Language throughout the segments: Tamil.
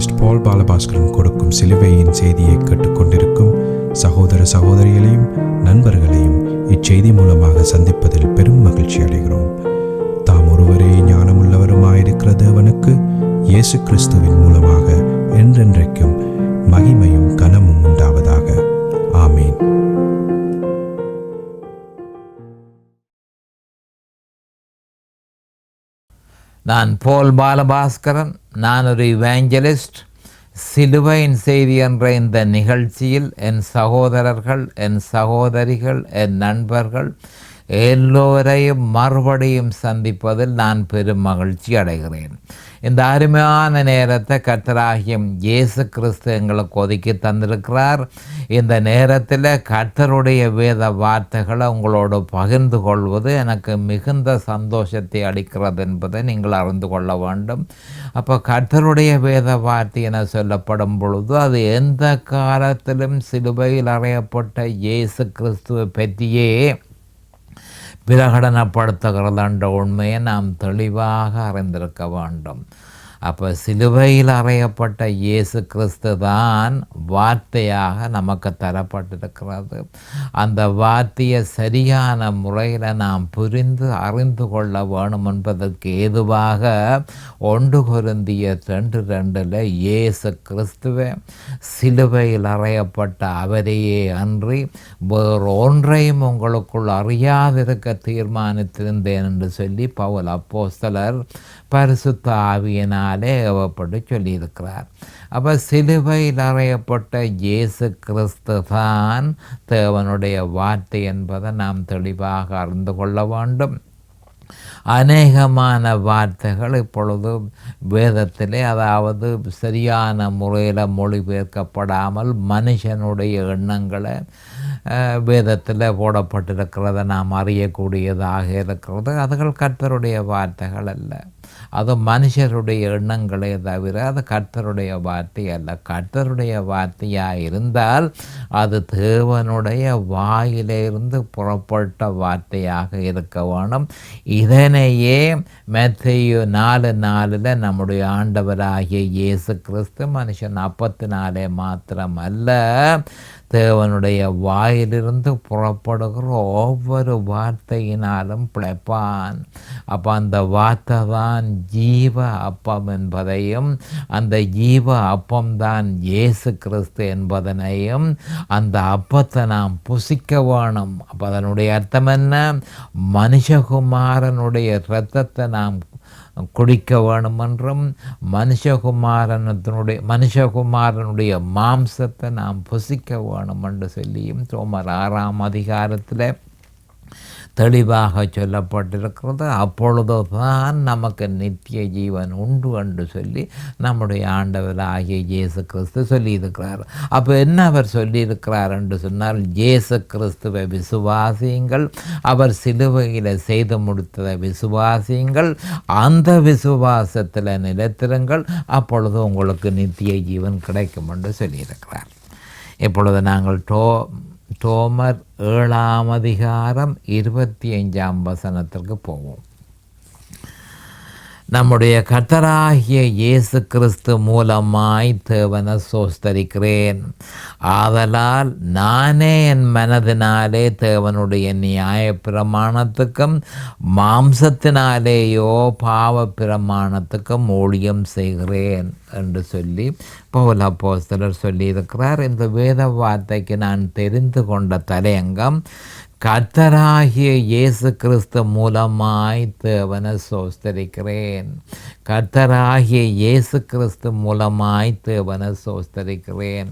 எவாஞ்சலிஸ்ட் பால் பாலபாஸ்கரன் கொடுக்கும் சிலுவையின் செய்தியை கேட்டுக்கொண்டிருக்கும் சகோதர சகோதரிகளையும் நண்பர்களையும் இச்செய்தி மூலமாக சந்திப்பதில் பெரும் மகிழ்ச்சி அடைகிறோம். தாம் ஒருவரே ஞானமுள்ளவருமாயிருக்கிற தேவனுக்கு இயேசு கிறிஸ்துவின் மூலமாக என்றென்றைக்கும் மகிமையும் கனமும் உண்டாவதாக. ஆமீன். நான் பால் பாலபாஸ்கரன். நான் ஒரு இவாஞ்சலிஸ்ட். சிலுவையின் செய்தி என்ற இந்த நிகழ்ச்சியில் என் சகோதரர்கள், என் சகோதரிகள், என் நண்பர்கள் எல்லோரையும் மறுபடியும் சந்திப்பதில் நான் பெரும் மகிழ்ச்சி அடைகிறேன். இந்த அருமையான நேரத்தை கர்த்தராகிய இயேசு கிறிஸ்து எங்களுக்கு ஒதுக்கி தந்திருக்கிறார். இந்த நேரத்தில் கர்த்தருடைய வேத வார்த்தைகளை உங்களோடு பகிர்ந்து கொள்வது எனக்கு மிகுந்த சந்தோஷத்தை அளிக்கிறது என்பதை நீங்கள் அறிந்து கொள்ள வேண்டும். அப்போ கர்த்தருடைய வேத வார்த்தை என சொல்லப்படும் பொழுது அது எந்த காலத்திலும் சிலுவையில் அறையப்பட்ட இயேசு கிறிஸ்துவை பற்றியே பிரகடனப்படுத்துகிறது என்ற உண்மையை நாம் தெளிவாக அறிந்திருக்க வேண்டும். அப்போ சிலுவையில் அறையப்பட்ட இயேசு கிறிஸ்து தான் வார்த்தையாக நமக்கு தரப்பட்டிருக்கிறது. அந்த வார்த்தையை சரியான முறையில் நாம் புரிந்து அறிந்து கொள்ள வேணும் என்பதற்கு ஏதுவாக 1 கொரிந்தியர் 2:2 இயேசு கிறிஸ்துவே சிலுவையில் அறையப்பட்ட அவரையே அன்றி வேறு ஒன்றையும் உங்களுக்குள் அறியாதிருக்க தீர்மானித்திருந்தேன் என்று சொல்லி பவுல் அப்போஸ்தலர் பரிசுத்த ஆவியினாலே ஏவப்பட்டு சொல்லியிருக்கிறார். அப்போ சிலுவையில் அறையப்பட்ட இயேசு கிறிஸ்து தான் தேவனுடைய வார்த்தை என்பதை நாம் தெளிவாக அறிந்து கொள்ள வேண்டும். அநேகமான வார்த்தைகள் இப்பொழுது வேதத்திலே, அதாவது சரியான முறையில் மொழிபெயர்க்கப்படாமல் மனுஷனுடைய எண்ணங்களை வேதத்தில் போடப்பட்டிருக்கிறத நாம் அறியக்கூடியதாக இருக்கிறது. அதுகள் கர்த்தருடைய வார்த்தைகள் அல்ல. அது மனுஷருடைய எண்ணங்களே தவிர அது கர்த்தருடைய வார்த்தை அல்ல. கர்த்தருடைய வார்த்தையாக இருந்தால் அது தேவனுடைய வாயிலிருந்து புறப்பட்ட வார்த்தையாக இருக்க வேணும். இதனையே மத்தேயு 4:4 நம்முடைய ஆண்டவராகிய இயேசு கிறிஸ்து மனுஷன் அப்பத்தினாலே மாத்திரம் அல்ல, தேவனுடைய வாயிலிருந்து புறப்படுகிற ஒவ்வொரு வார்த்தையினாலும் பிழைப்பான். அப்போ அந்த வார்த்தை தான் ஜீவ அப்பம் என்பதையும், அந்த ஜீவ அப்பம்தான் இயேசு கிறிஸ்து என்பதனையும், அந்த அப்பத்தை நாம் புசிக்க வேணும். அப்போ அதனுடைய அர்த்தம் என்ன? மனுஷகுமாரனுடைய இரத்தத்தை நாம் குடிக்க வேணும் என்றும், மனுஷகுமாரனுடைய மாம்சத்தை நாம் புசிக்க வேணும் என்று சொல்லியும் ரோமர் 6ஆம் அதிகாரத்தில் தெளிவாக சொல்லப்பட்டிருக்கிறது. அப்பொழுது தான் நமக்கு நித்திய ஜீவன் உண்டு என்று சொல்லி நம்முடைய ஆண்டவராகிய இயேசு கிறிஸ்து சொல்லியிருக்கிறார். அப்போ என்ன அவர் சொல்லியிருக்கிறார் என்று சொன்னால், இயேசு கிறிஸ்துவை விசுவாசியுங்கள், அவர் சிலுவையில் செய்து முடித்ததை விசுவாசியுங்கள், அந்த விசுவாசத்தில் நிலைத்திருங்கள், அப்பொழுது உங்களுக்கு நித்திய ஜீவன் கிடைக்கும் என்று சொல்லியிருக்கிறார். இப்பொழுது நாங்கள் ரோமர் 7ஆம் அதிகாரம் 25ஆம் வசனத்திற்கு போவோம். நம்முடைய கர்த்தராகிய இயேசு கிறிஸ்து மூலமாய் தேவனை ஸ்தோத்திரிக்கிறேன். ஆதலால் நானே என் மனதினாலே தேவனுடைய நியாய பிரமாணத்துக்கும் மாம்சத்தினாலேயோ பாவ பிரமாணத்துக்கும் ஊழியம் செய்கிறேன் என்று சொல்லி பவுல் அப்போஸ்தலர் சொல்லியிருக்கிறார். இந்த வேத வார்த்தைக்கு நான் தெரிந்து கொண்ட தலையங்கம், கர்த்தராகிய இயேசு கிறிஸ்து மூலமாய் தேவனை ஸ்தோத்திரிக்கிறேன். கர்த்தராகிய இயேசு கிறிஸ்து மூலமாய் தேவனை ஸ்தோத்திரிக்கிறேன்.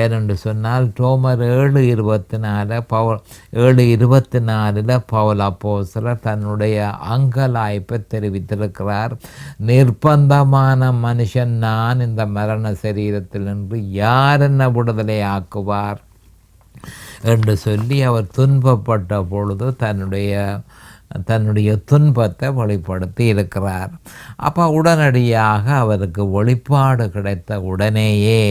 ஏனென்று சொன்னால் ரோமர் 7:24 பவுல் அப்போஸ்தலர் தன்னுடைய அங்கலாய்ப்பை தெரிவித்திருக்கிறார். நிர்பந்தமான மனுஷன் நான், இந்த மரண சரீரத்தில் நின்று யார் என்ன விடுதலை ஆக்குவார் என்று சொல்லி அவர் துன்பப்பட்ட பொழுது தன்னுடைய தன்னுடைய துன்பத்தை வெளிப்படுத்தி இருக்கிறார். அப்போ உடனடியாக அவருக்கு வெளிப்பாடு கிடைத்த உடனேயே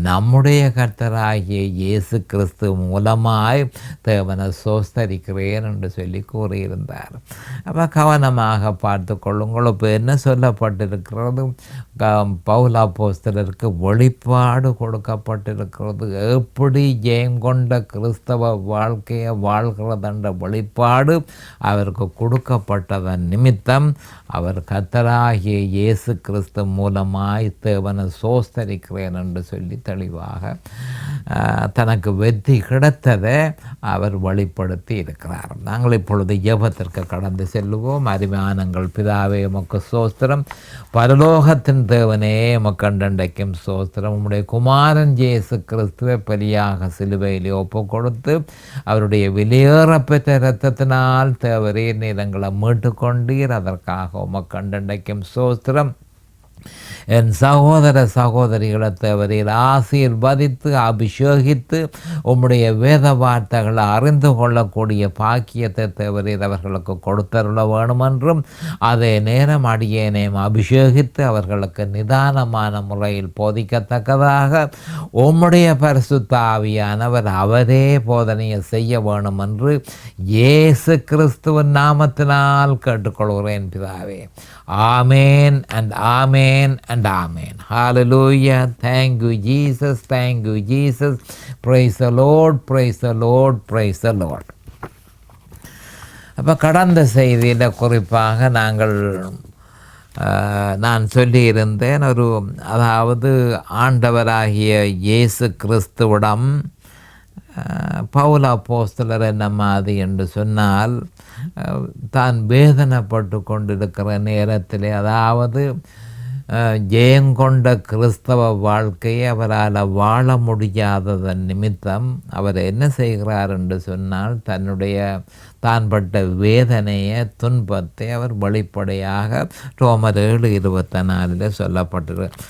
நம்முடைய கர்த்தராகிய இயேசு கிறிஸ்து மூலமாய் தேவனை சோஸ்தரிக்கிறேன் என்று சொல்லி கூறியிருந்தார். அப்போ கவனமாக பார்த்து கொள்ளுங்கள். இப்போ என்ன சொல்லப்பட்டிருக்கிறது? பவுல் அப்போஸ்தலருக்கு வெளிப்பாடு கொடுக்கப்பட்டிருக்கிறது. எப்படி ஜெயங்கொண்ட கிறிஸ்தவ வாழ்க்கையை வாழ்கிறதென்ற வெளிப்பாடு அவருக்கு கொடுக்கப்பட்டதன் நிமித்தம் அவர் கர்த்தராகிய இயேசு கிறிஸ்து மூலமாய் தேவனை சோஸ்தரிக்கிறேன் என்று சொல்லி தெளிவாக தனக்கு வெற்றி கிடைத்ததை அவர் வெளிப்படுத்தி இருக்கிறார். நாங்கள் இப்பொழுது ஜெபத்திற்கு கடந்து செல்லுவோம். அருமையானங்கள் பிதாவே, உமக்கு சோஸ்திரம். பரலோகத்தின் தேவனே, உமக்கு அண்டண்டைக்கும் சோஸ்திரம். உம்முடைய குமாரன் இயேசு கிறிஸ்துவை பலியாக சிலுவையிலே ஒப்பு கொடுத்து அவருடைய வெளியேறப்பெற்ற இரத்தத்தினால் தேவரே நீர் எங்களை மீட்டுக்கொண்டீர். அதற்காக உமக்கு அண்டண்டைக்கும் சோஸ்திரம். என் சகோதர சகோதரிகளை தேவரீர் ஆசீர்வதித்து அபிஷேகித்து உம்முடைய வேத வார்த்தைகளை அறிந்து கொள்ளக்கூடிய பாக்கியத்தை தேவரீர் அவர்களுக்கு கொடுத்தருள வேணுமென்றும், அதே நேரம் அடியேனையும் அபிஷேகித்து அவர்களுக்கு நிதானமான முறையில் போதிக்கத்தக்கதாக உம்முடைய பரிசுத்த ஆவியானவர் அவரே போதனையை செய்ய வேணுமென்று இயேசு கிறிஸ்துவின் நாமத்தினால் கேட்டுக்கொள்கிறேன் பிதாவே. Amen and amen and amen. Hallelujah. Thank you, Jesus. Thank you, Jesus. Praise the Lord. Praise the Lord. Praise the Lord. அப்போ கடந்த செய்தியில் குறிப்பாக நான் சொல்லியிருந்தேன், அதாவது ஆண்டவராகிய இயேசு கிறிஸ்துவிடம் பவுல் அப்போஸ்தலர் என்ன மாதிரி என்று சொன்னால், தான் வேதனைப்பட்டு கொண்டிருக்கிற நேரத்திலே, அதாவது ஜெயங்கொண்ட கிறிஸ்தவ வாழ்க்கையை அவரால் வாழ முடியாததன் நிமித்தம் அவர் என்ன செய்கிறார் என்று சொன்னால், தான் பட்ட வேதனையை, துன்பத்தை அவர் வெளிப்படையாக ரோமர் 7:24 சொல்லப்பட்டிருக்கு.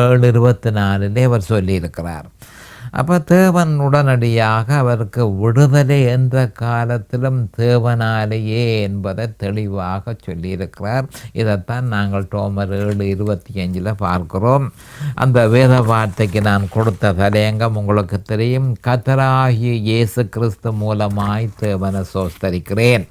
7:24 அவர் சொல்லியிருக்கிறார். அப்போ தேவன் உடனடியாக அவருக்கு விடுதலை எந்த காலத்திலும் தேவனாலேயே என்பதை தெளிவாக சொல்லியிருக்கிறார். இதைத்தான் நாங்கள் ரோமர் 7:25 பார்க்கிறோம். அந்த வேத வார்த்தைக்கு நான் கொடுத்த தலையங்கம் உங்களுக்கு தெரியும். கர்த்தராகிய இயேசு கிறிஸ்து மூலமாய் தேவனை சோஸ்தரிக்கிறேன்.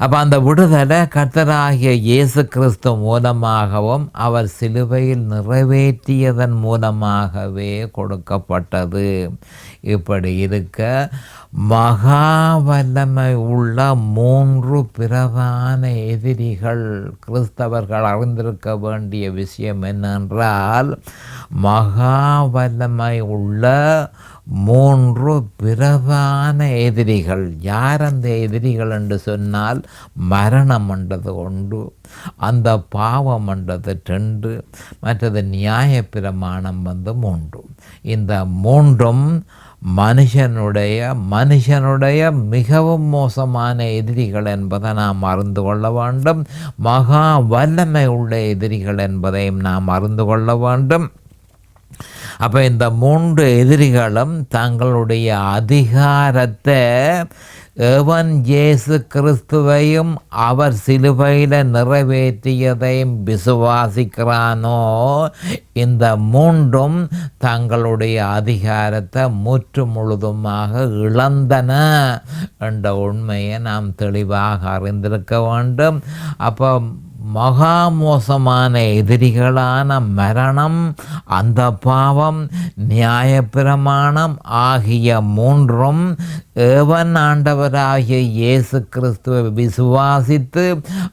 அப்போ அந்த விடுதலை கர்த்தராகிய இயேசு கிறிஸ்து மூலமாகவும் அவர் சிலுவையில் நிறைவேற்றியதன் மூலமாகவே கொடுக்கப்பட்டது. இப்படி இருக்க மகா வல்லமை உள்ள 3 பிரதான எதிரிகள் கிறிஸ்தவர்கள் அறிந்திருக்க வேண்டிய விஷயம் என்னென்றால், மகா வல்லமை உள்ள 3 பிரதான எதிரிகள். யார் அந்த எதிரிகள் என்று சொன்னால், மரணம் என்றது ஒன்று, அந்த பாவம் என்றது 2, மற்றது நியாயப்பிரமாணம் 3. இந்த 3ம் மனுஷனுடைய மிகவும் மோசமான எதிரிகள் என்பதை நாம் அறிந்து கொள்ள வேண்டும். மகா வல்லமை உள்ள எதிரிகள் என்பதையும் நாம் அறிந்து கொள்ள வேண்டும். அப்போ இந்த 3 எதிரிகளும் தங்களுடைய அதிகாரத்தை எவன் இயேசு கிறிஸ்துவையும் அவர் சிலுவையில் நிறைவேற்றியதையும் விசுவாசிக்கிறானோ, இந்த 3ம் தங்களுடைய அதிகாரத்தை முற்று முழுதுமாக இழந்தன என்ற உண்மையை நாம் தெளிவாக அறிந்திருக்க வேண்டும். அப்போ மகா மோசமான எதிரிகளான மரணம், அந்த பாவம், நியாயப்பிரமாணம் ஆகிய 3ம் எவன் ஆண்டவராகிய இயேசு கிறிஸ்துவை விசுவாசித்து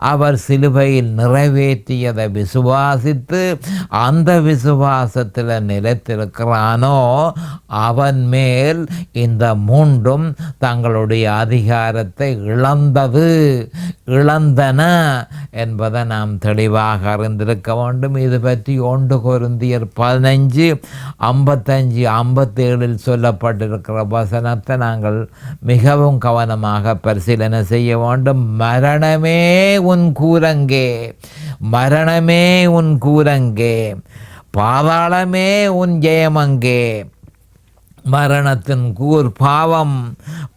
அவர் சிலுவையில் நிறைவேற்றியதை விசுவாசித்து அந்த விசுவாசத்தில் நிலைத்திருக்கிறானோ அவன் மேல் இந்த 3ம் தங்களுடைய அதிகாரத்தை இழந்தன என்பதை நாம் தெளிவாக அறிந்திருக்க வேண்டும். இது பற்றி 1 கொரிந்தியர் 15:55-57 சொல்லப்பட்டிருக்கிற வசனத்தை நாங்கள் மிகவும் கவனமாக பரிசீலனை செய்ய வேண்டும். மரணமே உன் கூரங்கே, மரணமே உன் கூரங்கே, பாதாளமே உன் ஜெயமங்கே, மரணத்தின் கூர் பாவம்,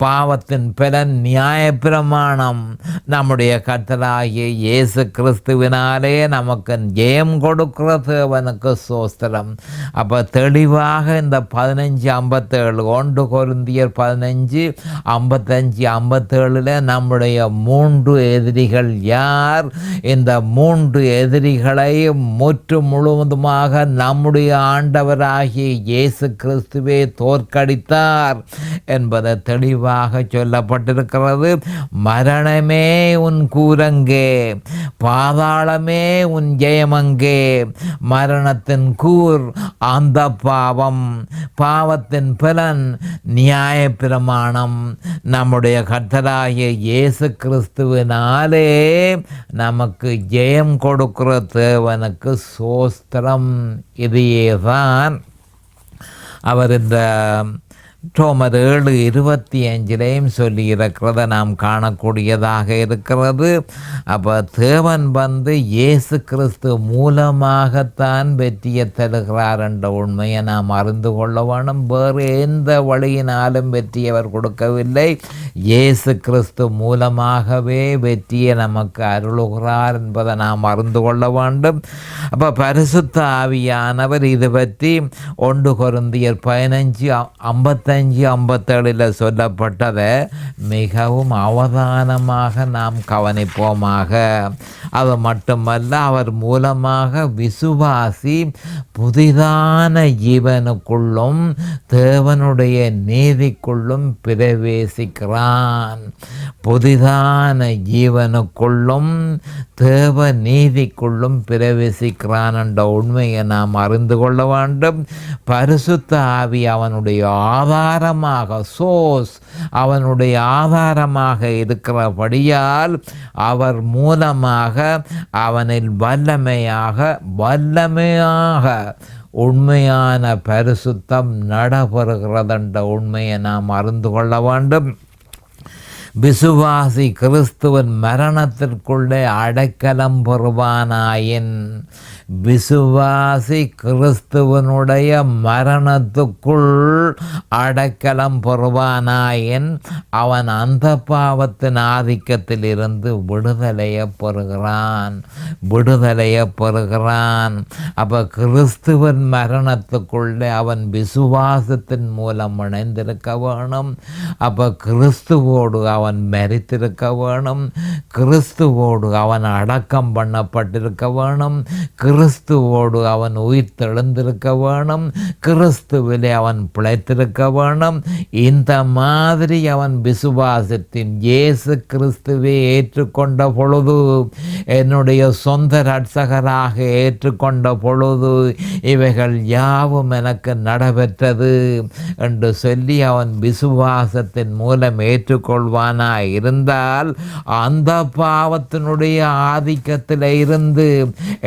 பாவத்தின் பலன் நியாயப்பிரமாணம். நம்முடைய கர்த்தராகிய இயேசு கிறிஸ்துவினாலே நமக்கு ஜெயம் கொடுக்கிற தேவனுக்கு சோஸ்திரம். அப்போ தெளிவாக இந்த 15:57 1 கொரிந்தியர் 15:55-57 நம்முடைய 3 எதிரிகள் யார்? இந்த 3 எதிரிகளை முற்று முழுவதுமாக நம்முடைய ஆண்டவராகிய இயேசு கிறிஸ்துவே தோற்கடித்தார் என்பதை தெளிவாக சொல்லப்பட்டிருக்கிறது. மரணமே உன் கூரங்கே, பாதாளமே உன் ஜெயமங்கே. மரணத்தின் கூர் அந்த பாவம், பாவத்தின் பலன் நியாயப்பிரமாணம். நம்முடைய கர்த்தராகிய இயேசு கிறிஸ்துவினாலே நமக்கு ஜெயம் கொடுக்கிற தேவனுக்கு சோஸ்திரம். இதையேதான் அவர் இந்த ரோமர் 7:25 சொல்லியிருக்கிறத நாம் காணக்கூடியதாக இருக்கிறது. அப்போ தேவன் இயேசு கிறிஸ்து மூலமாகத்தான் வெற்றியை தருகிறார் என்ற உண்மையை நாம் அறிந்து கொள்ள வேணும். வேறு எந்த வழியினாலும் வெற்றியை அவர் கொடுக்கவில்லை. இயேசு கிறிஸ்து மூலமாகவே வெற்றியை நமக்கு அருளுகிறார் என்பதை நாம் அறிந்து கொள்ள வேண்டும். அப்போ பரிசுத்த ஆவியானவர் இது பற்றி 1 கொரிந்தியர் 15:55-57 சொல்லப்பட்டதை மிகவும் அவதானமாக நாம் கவனிப்போமாக. அது மட்டுமல்ல, அவர் மூலமாக விசுவாசி புதிதான ஜீவனுக்குள்ளும் தேவனுடைய நீதிக்குள்ளும் பிரவேசிக்கிறான். புதிதான ஜீவனுக்குள்ளும் தேவ நீதிக்குள்ளும் பிரவேசிக்கிறான் என்ற உண்மையை நாம் அறிந்து கொள்ள வேண்டும். பரிசுத்த ஆவி அவனுடைய ஆதாரமாக, அவனுடைய ஆதாரமாக இருக்கிறபடியால் அவர் மூலமாக அவனில் வல்லமையாக உண்மையான பரிசுத்தம் நடைபெறுகிறதென்ற உண்மையை நாம் அறிந்து கொள்ள வேண்டும். விசுவாசி கிறிஸ்துவின் மரணத்திற்குள்ளே அடைக்கலம் பெறுவானாயின், விசுவாசி கிறிஸ்துவனுடைய மரணத்துக்குள் அடைக்கலம் பெறுவானாயின் அவன் அந்த பாவத்தின் ஆதிக்கத்தில் இருந்து விடுதலையை பெறுகிறான். அப்போ கிறிஸ்துவன் மரணத்துக்குள்ளே அவன் விசுவாசத்தின் மூலம் இணைந்திருக்க வேணும். அப்போ கிறிஸ்துவோடு அவன் மரித்திருக்க வேணும். கிறிஸ்துவோடு அவன் அடக்கம் பண்ணப்பட்டிருக்க வேணும். கிறிஸ்துவோடு அவன் உயிர் தெழுந்திருக்க வேணும். கிறிஸ்துவிலே அவன் பிழைத்திருக்க வேணும். இந்த மாதிரி அவன் விசுவாசத்தின் இயேசு கிறிஸ்துவை ஏற்றுக்கொண்ட பொழுது, என்னுடைய சொந்த இரட்சகராக ஏற்றுக்கொண்ட பொழுது இவைகள் யாவும் எனக்கு நடைபெற்றது என்று சொல்லி அவன் விசுவாசத்தின் மூலம் ஏற்றுக்கொள்வானாய் இருந்தால் அந்த பாவத்தினுடைய ஆதிக்கத்தில் இருந்து,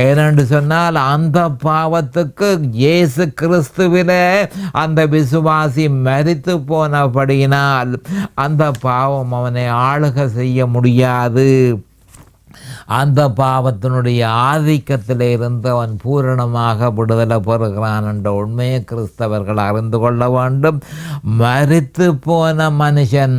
ஏனென்று சொன்னால் அந்த பாவத்துக்கு இயேசு கிறிஸ்துவிலே அந்த விசுவாசி மரித்து போனபடியினால் அந்த பாவம் அவனை ஆளுகை செய்ய முடியாது. அந்த பாவத்தினுடைய ஆதிக்கத்தில் இருந்து அவன் பூரணமாக விடுதலை பெறுகிறான் என்ற உண்மையை கிறிஸ்தவர்கள் அறிந்து கொள்ள வேண்டும். மரித்து போன மனுஷன்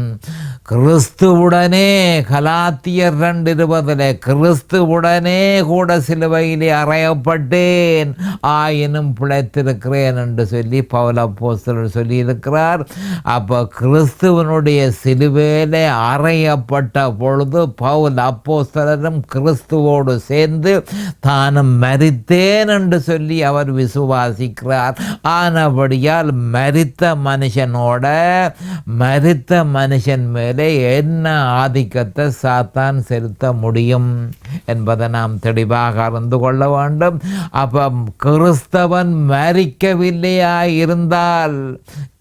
கிறிஸ்துவுடனே, கலாத்தியர் 2:20 கிறிஸ்துவுடனே கூட சிலுவையிலே அறையப்பட்டேன், ஆயினும் பிழைத்திருக்கிறேன் என்று சொல்லி பவுல் அப்போஸ்தலர் சொல்லியிருக்கிறார். அப்போ கிறிஸ்துவனுடைய சிலுவையிலே அறையப்பட்ட பொழுது பவுல் அப்போஸ்தலரும் கிறிஸ்துவோடு சேர்ந்து தானும் மரித்தேன் என்று சொல்லி அவர் விசுவாசிக்கிறார். ஆனபடியால் மரித்த மனுஷன் மேலே என்ன ஆதிக்கத்தை சாத்தான் செலுத்த முடியும் என்பதை நாம் தெளிவாக அறிந்து கொள்ள வேண்டும். அப்போ கிறிஸ்தவன் மரிக்கவில்லையாயிருந்தால்,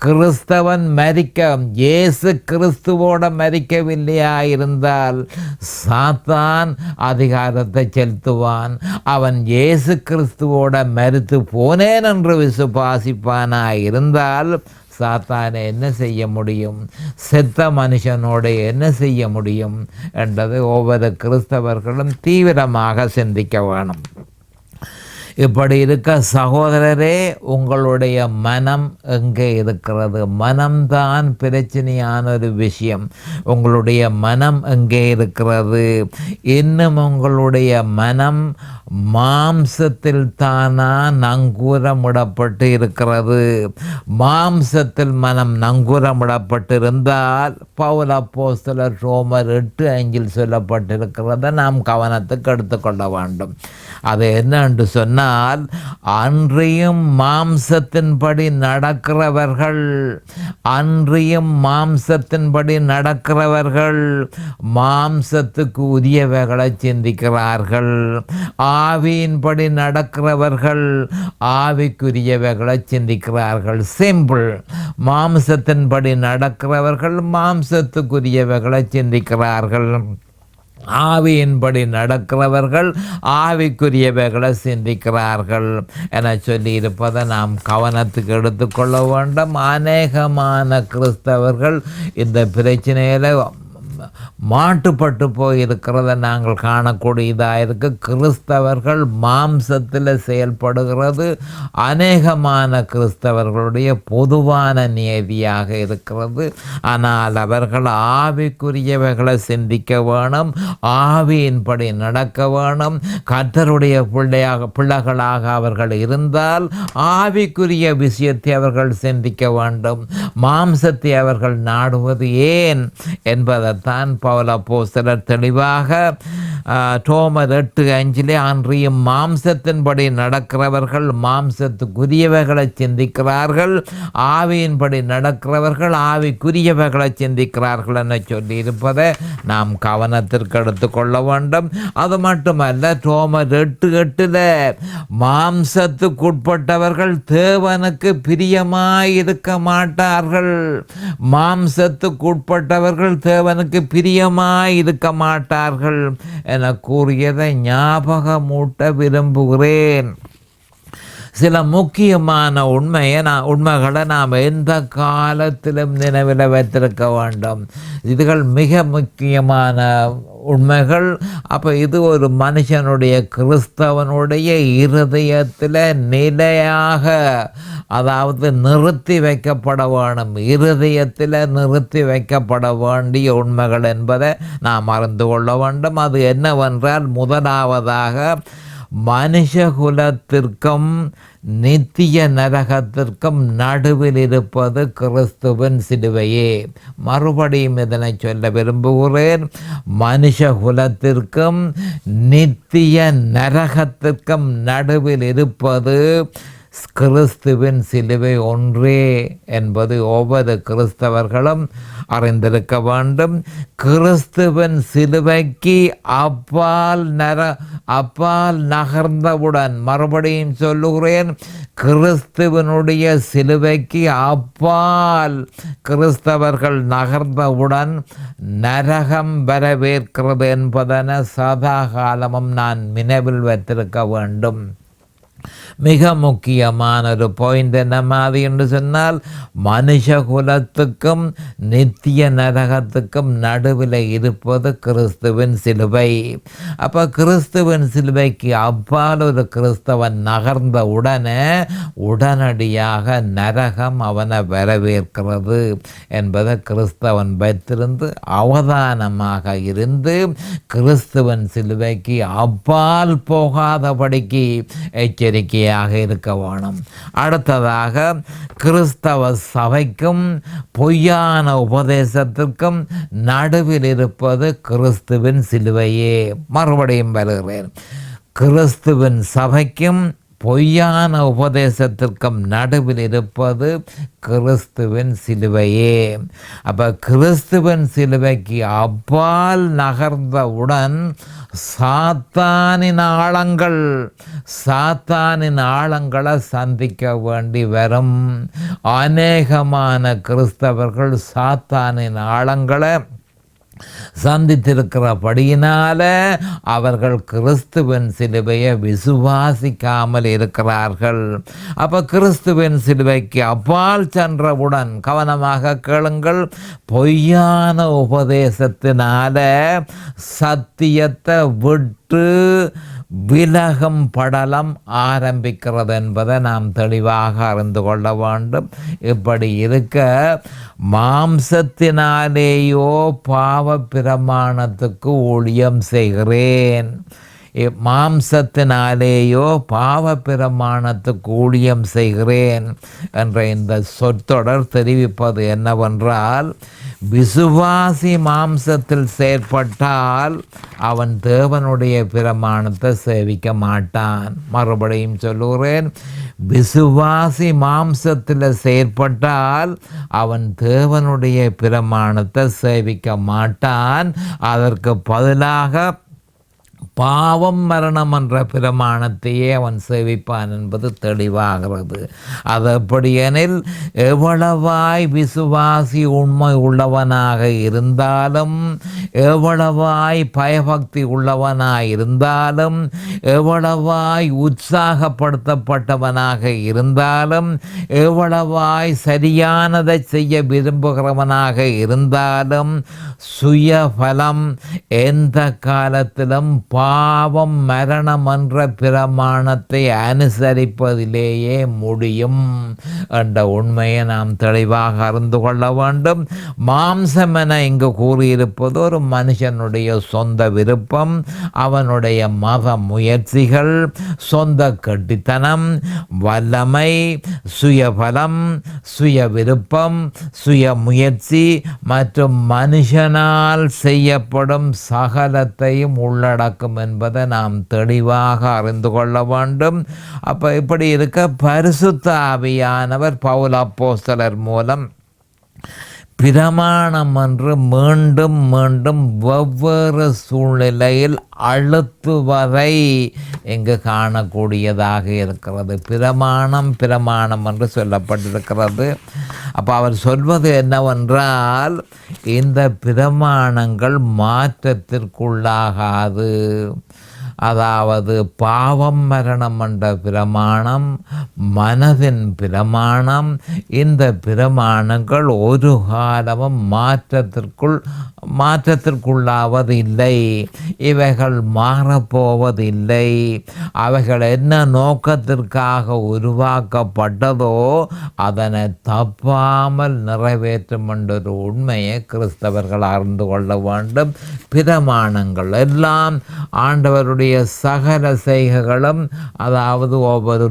கிறிஸ்தவன் இயேசு கிறிஸ்துவோட மரிக்கவில்லையாயிருந்தால் சாத்தான் அதிகாரத்தை செலுத்துவான். அவன் இயேசு கிறிஸ்துவோட மரித்து போனேன் என்று விசுவாசிப்பானாயிருந்தால் சாத்தானை என்ன செய்ய முடியும்? செத்த மனுஷனோடு என்ன செய்ய முடியும் என்றது ஒவ்வொரு கிறிஸ்தவர்களும் தீவிரமாக சிந்திக்க வேணும். இப்படி இருக்க சகோதரரே, உங்களுடைய மனம் எங்கே இருக்கிறது? மனம்தான் பிரச்சனையான ஒரு விஷயம். உங்களுடைய மனம் எங்கே இருக்கிறது? இன்னும் உங்களுடைய மனம் மாம்சத்தில் தானா நங்கூரமிடப்பட்டு இருக்கிறது? மாம்சத்தில் மனம் நங்கூரமிடப்பட்டிருந்தால் பவுல் அப்போஸ்தலர் ரோமர் 8:5 சொல்லப்பட்டிருக்கிறத நாம் கவனத்துக்கு எடுத்துக்கொள்ள வேண்டும். அது என்னென்று சொன்னால், அன்றியும் மாம்சத்தின்படி நடக்கிறவர்கள் மாம்சத்துக்கு உரியவைகளை சிந்திக்கிறார்கள். ஆவியின்படி நடக்கிறவர்கள் ஆவிக்குரியவைகளை சிந்திக்கிறார்கள். சிம்பிள். மாம்சத்தின்படி நடக்கிறவர்கள் மாம்சத்துக்குரியவைகளை சிந்திக்கிறார்கள். ஆவியின்படி நடக்கிறவர்கள் ஆவிக்குரியவைகளை சிந்திக்கிறார்கள் என சொல்லியிருப்பதை நாம் கவனத்துக்கு எடுத்துக்கொள்ள வேண்டும். அநேகமான கிறிஸ்தவர்கள் இந்த பிரச்சனையில் மாட்டுப்பட்டு போயிருக்கிறத நாங்கள் காணக்கூடியதாக இருக்கு. கிறிஸ்தவர்கள் மாம்சத்தில் செயல்படுகிறது அநேகமான கிறிஸ்தவர்களுடைய பொதுவான நியதியாக இருக்கிறது. ஆனால் அவர்கள் ஆவிக்குரியவைகளை சிந்திக்க வேணும், ஆவியின்படி நடக்க வேணும். கர்த்தருடைய பிள்ளைகளாக அவர்கள் இருந்தால் ஆவிக்குரிய விஷயத்தை அவர்கள் சிந்திக்க வேண்டும். மாம்சத்தை அவர்கள் நாடுவது ஏன் என்பதைத்தான் பவுல் அப்போஸ்தலர் தெளிவாக ரோமர் 8:5 அன்றியும் மாம்சத்தின்படி நடக்கிறவர்கள் மாம்சத்துக்குரியவைகளை சிந்திக்கிறார்கள், ஆவியின்படி நடக்கிறவர்கள் ஆவிக்குரியவைகளை சிந்திக்கிறார்கள் என சொல்லி இருப்பதை நாம் கவனத்திற்கு எடுத்துக்கொள்ள வேண்டும். அது மட்டுமல்ல, ரோமர் 8:8 மாம்சத்துக்குட்பட்டவர்கள் தேவனுக்கு பிரியமாயிருக்க மாட்டார்கள். மாம்சத்துக்குட்பட்டவர்கள் தேவனுக்கு பிரியமாயிருக்க மாட்டார்கள் என கூறியதை ஞாபகமூட்ட விரும்புகிறேன். சில முக்கியமான உண்மைகளை நாம் எந்த காலத்திலும் நினைவில் வைத்திருக்க வேண்டும். இதுகள் மிக முக்கியமான உண்மைகள். அப்போ இது ஒரு மனுஷனுடைய கிறிஸ்தவனுடைய இருதயத்தில் நிலையாக, அதாவது நிறுத்தி வைக்கப்பட வேணும், இருதயத்தில் நிறுத்தி வைக்கப்பட வேண்டிய உண்மைகள் என்பதை நாம் அறிந்து கொள்ள வேண்டும். அது என்னவென்றால், முதலாவதாக மனுஷகுலத்திற்கும் நித்திய நரகத்திற்கும் நடுவில் இருப்பது கிறிஸ்துவின் சிலுவையே. மறுபடியும் இதனை சொல்ல விரும்புகிறேன். மனுஷகுலத்திற்கும் நித்திய நரகத்திற்கும் நடுவில் இருப்பது கிறிஸ்துவின் சிலுவை ஒன்றே என்பது ஒவ்வொரு கிறிஸ்தவர்களும் அறிந்திருக்க வேண்டும். கிறிஸ்துவின் சிலுவைக்கு அப்பால் நகர்ந்தவுடன், மறுபடியும் சொல்லுகிறேன், கிறிஸ்துவனுடைய சிலுவைக்கு அப்பால் கிறிஸ்தவர்கள் நகர்ந்தவுடன் நரகம் வரவேற்கிறது என்பதனை சதா காலமும் நான் நினைவில் வைத்திருக்க வேண்டும். மிக முக்கியமான ஒரு பாயிண்ட் என்ன மாதிரி என்று சொன்னால், மனுஷகுலத்துக்கும் நித்திய நரகத்துக்கும் நடுவில் இருப்பது கிறிஸ்துவின் சிலுவை. அப்போ கிறிஸ்துவின் சிலுவைக்கு அப்பால் ஒரு கிறிஸ்தவன் நகர்ந்த உடனடியாக நரகம் அவனை வரவேற்கிறது என்பதை கிறிஸ்தவன் வைத்திருந்து அவதானமாக இருந்து கிறிஸ்துவன் சிலுவைக்கு அப்பால் போகாதபடிக்கு எச்சரிக்கையாக இருக்க வேணும். அடுத்ததாக, கிறிஸ்தவ சபைக்கும் பொய்யான உபதேசத்திற்கும் நடுவில் இருப்பது கிறிஸ்துவின் சிலுவையே. மறுபடியும் வருகிறேன். கிறிஸ்துவின் சபைக்கும் பொய்யான உபதேசத்திற்கும் நடுவில் இருப்பது கிறிஸ்துவின் சிலுவையே. அப்போ கிறிஸ்துவின் சிலுவைக்கு அப்பால் நகர்ந்தவுடன் சாத்தானின் ஆழங்களை சந்திக்க வேண்டி வரும். அநேகமான கிறிஸ்தவர்கள் சாத்தானின் ஆழங்களை சந்தித்திருக்கிறபடியினால அவர்கள் கிறிஸ்துவின் சிலுவையை விசுவாசிக்காமல் இருக்கிறார்கள். அப்போ கிறிஸ்துவின் சிலுவைக்கு அப்பால் சென்றவுடன், கவனமாக கேளுங்கள், பொய்யான உபதேசத்தினால சத்தியத்தை விட்டு விலகும் படலம் ஆரம்பிக்கிறது என்பதை நாம் தெளிவாக அறிந்து கொள்ள வேண்டும். இப்படி இருக்க மாம்சத்தினாலேயோ பாவ பிரமாணத்துக்கு ஊழியம் செய்கிறேன், மாம்சத்தினாலேயோ பாவ பிரமாணத்துக்கு ஊழியம் செய்கிறேன் என்ற இந்த சொற்றொடர் தெரிவிப்பது என்னவென்றால், விசுவாசி மாம்சத்தில் செயற்பட்டால் அவன் தேவனுடைய பிரமாணத்தை சேவிக்க மாட்டான். மறுபடியும் சொல்லுகிறேன், விசுவாசி மாம்சத்தில் செயற்பட்டால் அவன் தேவனுடைய பிரமாணத்தை சேவிக்க மாட்டான். அதற்கு பதிலாக பாவம் மரணம் என்ற பிரமாணத்தையே அவன் சேவிப்பான் என்பது தெளிவாகிறது. அது எப்படியெனில், எவ்வளவாய் விசுவாசி உண்மை உள்ளவனாக இருந்தாலும், எவ்வளவாய் பயபக்தி உள்ளவனாய் இருந்தாலும், எவ்வளவாய் உற்சாகப்படுத்தப்பட்டவனாக இருந்தாலும், எவ்வளவாய் சரியானதை செய்ய விரும்புகிறவனாக இருந்தாலும், சுயபலம் எந்த காலத்திலும் பாவம் மரணம் என்ற பிரமாணத்தை அனுசரிப்பதிலேயே முடியும் என்ற உண்மையை நாம் தெளிவாக அறிந்து கொள்ள வேண்டும். மாம்சம் என இங்கு கூறியிருப்பது ஒரு மனுஷனுடைய சொந்த விருப்பம், அவனுடைய மத முயற்சிகள், சொந்த கெட்டித்தனம், வல்லமை, சுயபலம், சுய விருப்பம், சுய முயற்சி மற்றும் மனுஷனால் செய்யப்படும் சகலத்தையும் உள்ளடக்கும் என்பதை நாம் தெளிவாக அறிந்து கொள்ள வேண்டும். அப்போ இப்படி இருக்க பரிசுத்த ஆவியானவர் பவுல் அப்போஸ்தலர் மூலம் பிரமாணம் என்று மீண்டும் மீண்டும் வெவ்வேறு சூழ்நிலையில் அழுத்துவதை இங்கு காணக்கூடியதாக இருக்கிறது. பிரமாணம் என்று சொல்லப்பட்டிருக்கிறது. அப்போ அவர் சொல்வது என்னவென்றால், இந்த பிரமாணங்கள் மாற்றத்திற்குள்ளாகாது. அதாவது பாவம் மரணம் என்ற பிரமாணம், மனதின் பிரமாணம், இந்த பிரமாணங்கள் ஒரு காலமும் மாற்றத்திற்குள்ளாவதில்லை. இவைகள் மாறப்போவதில்லை. அவைகள் என்ன நோக்கத்திற்காக உருவாக்கப்பட்டதோ அதனை தப்பாமல் நிறைவேற்றும் என்ற உண்மையை கிறிஸ்தவர்கள் அறிந்து கொள்ள வேண்டும். பிரமாணங்கள் எல்லாம் ஆண்டவருடைய சகல செய்கைகளும், அதாவது ஒவ்வொரு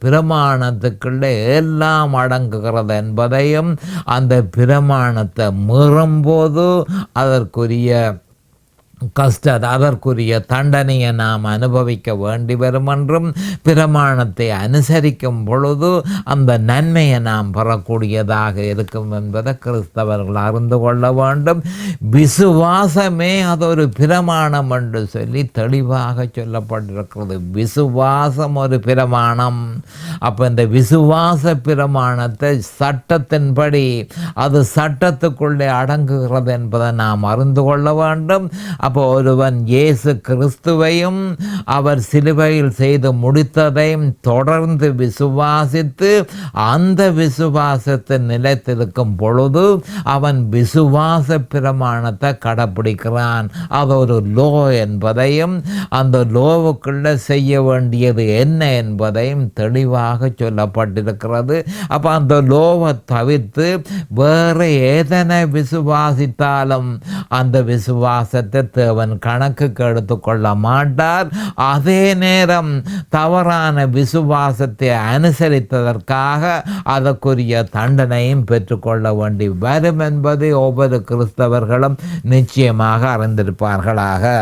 பிரமாணத்துக்குள்ளே எல்லாம் அடங்குகிறது என்பதையும், அந்த பிரமாணத்தை மீறும்போது அதற்குரிய தண்டனையை நாம் அனுபவிக்க வேண்டி வரும் என்றும், பிரமாணத்தை அனுசரிக்கும் பொழுது அந்த நன்மையை நாம் பெறக்கூடியதாக இருக்கும் என்பதை கிறிஸ்தவர்கள் அறிந்து கொள்ள வேண்டும். விசுவாசமே அது ஒரு பிரமாணம் என்று சொல்லி தெளிவாக சொல்லப்பட்டிருக்கிறது. விசுவாசம் ஒரு பிரமாணம். அப்போ இந்த விசுவாச பிரமாணத்தை சட்டத்தின்படி அது சட்டத்துக்குள்ளே அடங்குகிறது என்பதை நாம் அறிந்து கொள்ள வேண்டும். அப்போ ஒருவன் இயேசு கிறிஸ்துவையும் அவர் சிலுவையில் செய்து முடித்ததையும் தொடர்ந்து விசுவாசித்து அந்த விசுவாசத்தை நிலைத்திருக்கும் பொழுது அவன் விசுவாச பிரமாணத்தை கடைப்பிடிக்கிறான். அது ஒரு லோ என்பதையும், அந்த லோவுக்குள்ள செய்ய வேண்டியது என்ன என்பதையும் தெளிவாக சொல்லப்பட்டிருக்கிறது. அப்போ அந்த லோவை தவிர்த்து வேறு எதனை விசுவாசித்தாலும் அந்த விசுவாசத்தை தேவன் கணக்குக்கு எடுத்துக்கொள்ள மாட்டார். அதே நேரம் தவறான விசுவாசத்தை அனுசரித்ததற்காக அதற்குரிய தண்டனையும் பெற்றுக்கொள்ள வேண்டி வரும் என்பதை ஒவ்வொரு கிறிஸ்தவர்களும் நிச்சயமாக அறிந்திருப்பார்களாக.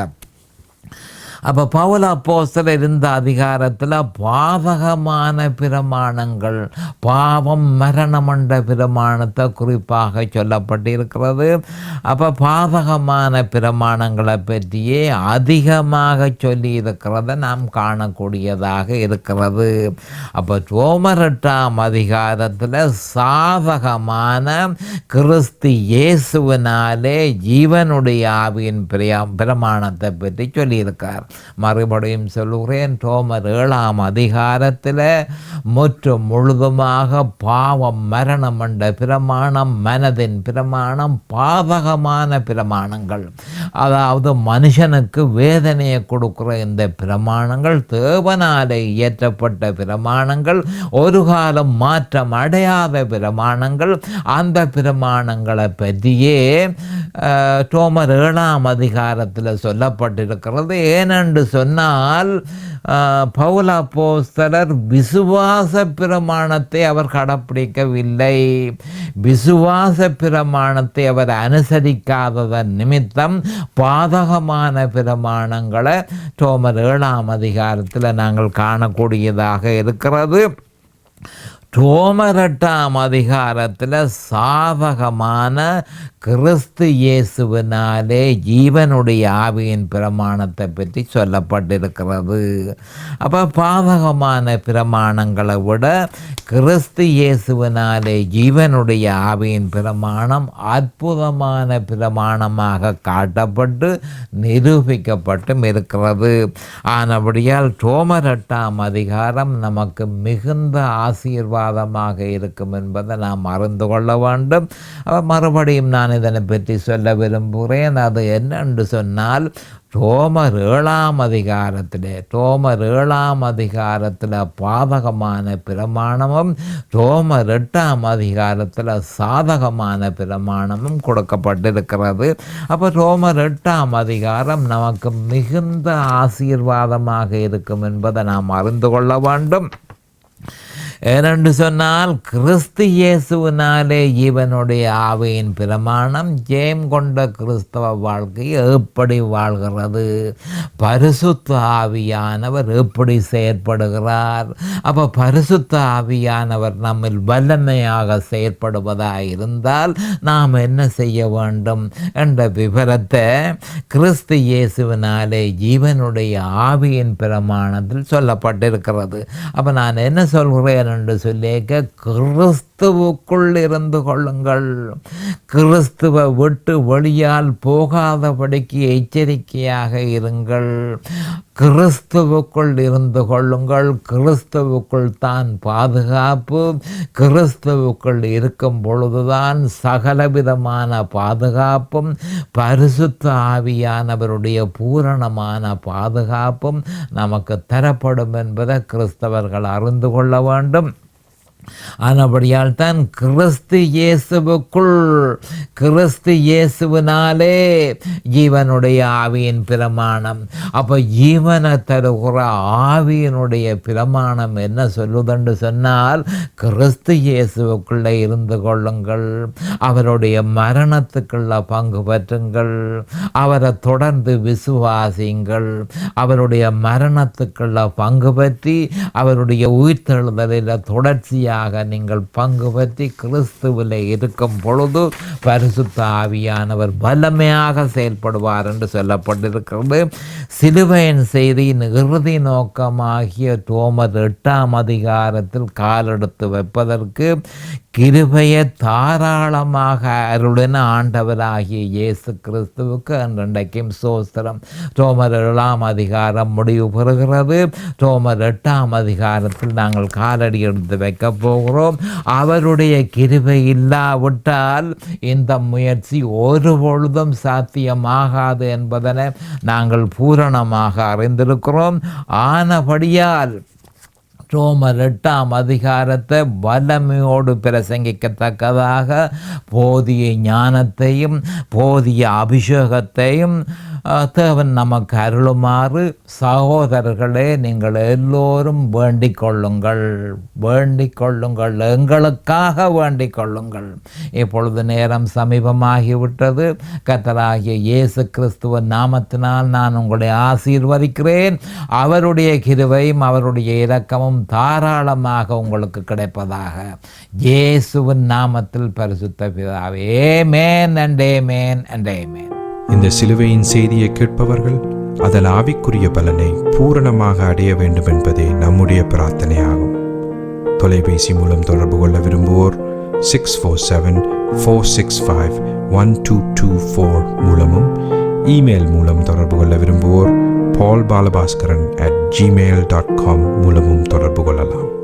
அப்போ பவுல் அப்போஸ்தலர் இந்த அதிகாரத்தில் பாதகமான பிரமாணங்கள், பாவம் மரணம் என்ற பிரமாணத்தை குறிப்பாக சொல்லப்பட்டிருக்கிறது. அப்போ பாதகமான பிரமாணங்களை பற்றியே அதிகமாக சொல்லி இருக்கிறத நாம் காணக்கூடியதாக இருக்கிறது. அப்போ ரோமர் 8ஆம் அதிகாரத்தில் சாதகமான கிறிஸ்து இயேசுவினாலே ஜீவனுடைய ஆவியின் பிரமாணத்தை பற்றி சொல்லியிருக்கார். மறுபடியும் சொல்லுகிறேன், ரோமர் 7ஆம் அதிகாரத்தில் முற்றும் முழுதுமாக பாவம், மரணம் என்ற பிரமாணம், மனதின் பிரமாணம், பாதகமான பிரமாணங்கள், அதாவது மனுஷனுக்கு வேதனையை கொடுக்கிற இந்த பிரமாணங்கள் தேவனாலே இயற்றப்பட்ட பிரமாணங்கள், ஒரு காலம் மாற்றம் அடையாத பிரமாணங்கள். அந்த பிரமாணங்களை பற்றியே ரோமர் 7ஆம் அதிகாரத்தில் சொல்லப்பட்டிருக்கிறது. ஏனென்று சொன்னால் பவுல் அப்போஸ்தலர் விசுவாச பிரமாணத்தை அவர் கடைப்பிடிக்கவில்லை. விசுவாச பிரமாணத்தை அவர் அனுசரிக்காததன் நிமித்தம் பாதகமான பிரமாணங்களை ரோமர் 7ஆம் அதிகாரத்தில் நாங்கள் காணக்கூடியதாக இருக்கிறது. ரோமர் 8ஆம் அதிகாரத்தில் சாதகமான கிறிஸ்து இயேசுவினாலே ஜீவனுடைய ஆவியின் பிரமாணத்தை பற்றி சொல்லப்பட்டிருக்கிறது. அப்போ பாதகமான பிரமாணங்களை விட கிறிஸ்து இயேசுவினாலே ஜீவனுடைய ஆவியின் பிரமாணம் அற்புதமான பிரமாணமாக காட்டப்பட்டு நிரூபிக்கப்பட்டும் இருக்கிறது. ஆனபடியால் ரோமர் 8ஆம் அதிகாரம் நமக்கு மிகுந்த ஆசீர்வாதமாக இருக்கும் என்பதை நாம் அறிந்து கொள்ள வேண்டும். மறுபடியும் நான் இதனை பற்றி சொல்ல விரும்புகிறேன். அது என்னென்று சொன்னால், ரோமர் 7ஆம் அதிகாரத்தில் பாதகமான பிரமாணமும் ரோமர் 8ஆம் அதிகாரத்தில் சாதகமான பிரமாணமும் கொடுக்கப்பட்டிருக்கிறது. அப்போ ரோமர் 8ஆம் அதிகாரம் நமக்கு மிகுந்த ஆசீர்வாதமாக இருக்கும் என்பதை நாம் அறிந்து கொள்ள வேண்டும். ஏனென்று சொன்னால், கிறிஸ்து இயேசுவினாலே இவனுடைய ஆவியின் பிரமாணம் ஜெயம் கொண்ட கிறிஸ்தவ வாழ்க்கையை எப்படி வாழ்கிறது, பரிசுத்த ஆவியானவர் எப்படி செயற்படுகிறார், அப்போ பரிசுத்த ஆவியானவர் நம்மில் வல்லமையாக செயற்படுவதாக இருந்தால் நாம் என்ன செய்ய வேண்டும் என்ற விவரத்தை கிறிஸ்து இயேசுவினாலே ஜீவனுடைய ஆவியின் பிரமாணத்தில் சொல்லப்பட்டிருக்கிறது. அப்போ நான் என்ன சொல்கிறேன் என்று சொல்லிக்க, கிறிஸ்துவுக்குள் இருந்து கொள்ளுங்கள், கிறிஸ்துவை விட்டு வெளியால் போகாதபடிக்கு எச்சரிக்கையாக இருங்கள், கிறிஸ்துவுக்குள் இருந்து கொள்ளுங்கள். கிறிஸ்துவுக்குள் தான் பாதுகாப்பு. கிறிஸ்துவுக்குள் இருக்கும் பொழுதுதான் சகலவிதமான பாதுகாப்பும் பரிசுத்த ஆவியானவருடைய பூரணமான பாதுகாப்பும் நமக்கு தரப்படும் என்பதை கிறிஸ்தவர்கள் அறிந்து கொள்ள வேண்டும். ஆனபடியால் தான் கிறிஸ்து இயேசுவினாலே ஜீவனுடைய ஆவியின் பிரமாணம். அப்போ ஜீவனை தருகிற ஆவியினுடைய பிரமாணம் என்ன சொல்லுதென்று சொன்னால், கிறிஸ்து இயேசுவுக்குள்ளே இருந்து கொள்ளுங்கள், அவருடைய மரணத்துக்குள்ள பங்கு பெற்றுங்கள், அவரை தொடர்ந்து விசுவாசியுங்கள், அவருடைய மரணத்துக்குள்ள பங்கு பற்றி அவருடைய உயிர்த்தெழுதலில் தொடர்ச்சியாக நீங்கள் பங்கு பற்றி கிறிஸ்துவில் இருக்கும் பொழுது பரிசுத்த ஆவியானவர் வல்லமையாக செயல்படுவார் என்று சொல்லப்பட்டிருக்கிறது. சிலுவையின் செய்தியின் இறுதி நோக்கமாகிய ரோமர் 8ஆம் அதிகாரத்தில் காலெடுத்து வைப்பதற்கு கிருபையை தாராளமாக அருளின ஆண்டவராகிய இயேசு கிறிஸ்துவுக்கு அன்றைக்கும் சோஸ்திரம். ரோமர் 7ஆம் அதிகாரம் முடிவு பெறுகிறது. ரோமர் 8ஆம் அதிகாரத்தில் நாங்கள் காலடி எடுத்து வைக்க போகிறோம். அவருடைய கிருபை இல்லாவிட்டால் இந்த முயற்சி ஒரு பொழுதும் சாத்தியமாகாது என்பதனை நாங்கள் பூரணமாக அறிந்திருக்கிறோம். ஆனபடியால் ரோமர் 8ஆம் அதிகாரத்தை வல்லமையோடு பிரசங்கிக்கத்தக்கதாக போதிய ஞானத்தையும் போதிய அபிஷேகத்தையும் தேவன் நமக்கு அருளுமாறு சகோதரர்களே நீங்கள் எல்லோரும் வேண்டிக் கொள்ளுங்கள், எங்களுக்காக வேண்டிக் கொள்ளுங்கள். இப்பொழுது நேரம் சமீபமாகிவிட்டது. கர்த்தராகிய இயேசு கிறிஸ்துவின் நாமத்தினால் நான் உங்களை ஆசீர்வதிக்கிறேன். அவருடைய கிருபையும் அவருடைய இரக்கமும் தாராளமாக உங்களுக்கு கிடைப்பதாக. இயேசுவின் நாமத்தில் பரிசுத்த பிதாவே, ஆமென் and amen and amen. இந்த சிலுவையின் செய்தியை கேட்பவர்கள் அதன் ஆவிக்குரிய பலனை பூரணமாக அடைய வேண்டும் என்பதே நம்முடைய பிரார்த்தனையாகும். தொலைபேசி மூலம் தொடர்பு கொள்ள விரும்புவோர் 647-465-1224 மூலமும், இமெயில் மூலம் தொடர்பு கொள்ள விரும்புவோர் paulbalabaskaran@gmail.com மூலமும் தொடர்பு கொள்ளலாம்.